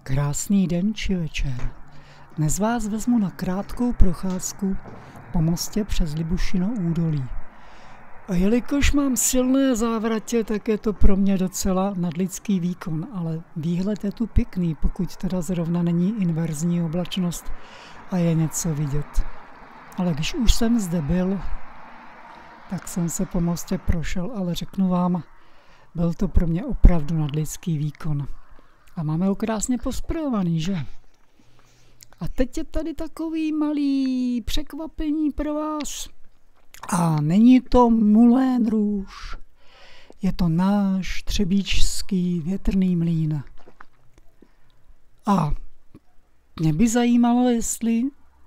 Krásný den či večer. Dnes vás vezmu na krátkou procházku po mostě přes Libušino údolí. A jelikož mám silné závratě, tak je to pro mě docela nadlidský výkon, ale výhled je tu pěkný, pokud teda zrovna není inverzní oblačnost a je něco vidět. Ale když už jsem zde byl, tak jsem se po mostě prošel, ale řeknu vám, byl to pro mě opravdu nadlidský výkon. A máme ho krásně posprejovaný, že? A teď je tady takový malý překvapení pro vás. A není to Moulin Rouge. Je to náš třebíčský větrný mlýn. A mě by zajímalo, jestli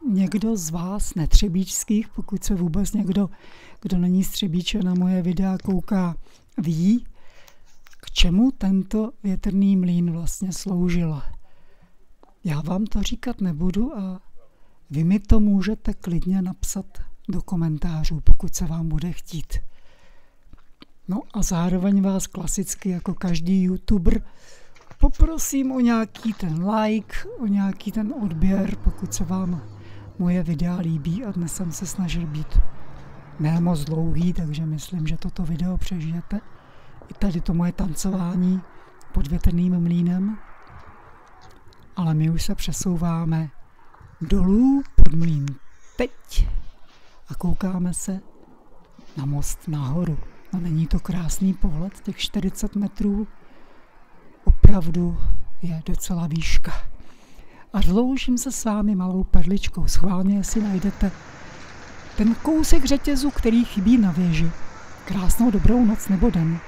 někdo z vás netřebíčských, pokud se vůbec někdo, kdo není z Třebíče, na moje videa kouká, ví, k čemu tento větrný mlýn vlastně sloužil. Já vám to říkat nebudu a vy mi to můžete klidně napsat do komentářů, pokud se vám bude chtít. No a zároveň vás klasicky jako každý youtuber poprosím o nějaký ten like, o nějaký ten odběr, pokud se vám moje videa líbí, a dnes jsem se snažil být ne moc dlouhý, takže myslím, že toto video přežijete. I tady to moje tancování pod větrným mlýnem. Ale my už se přesouváme dolů pod mlýn teď a koukáme se na most nahoru. A není to krásný pohled, těch 40 metrů opravdu je docela výška. A dloužím se s vámi malou perličkou. Schválně, jestli najdete ten kousek řetězu, který chybí na věži. Krásnou dobrou noc nebo den.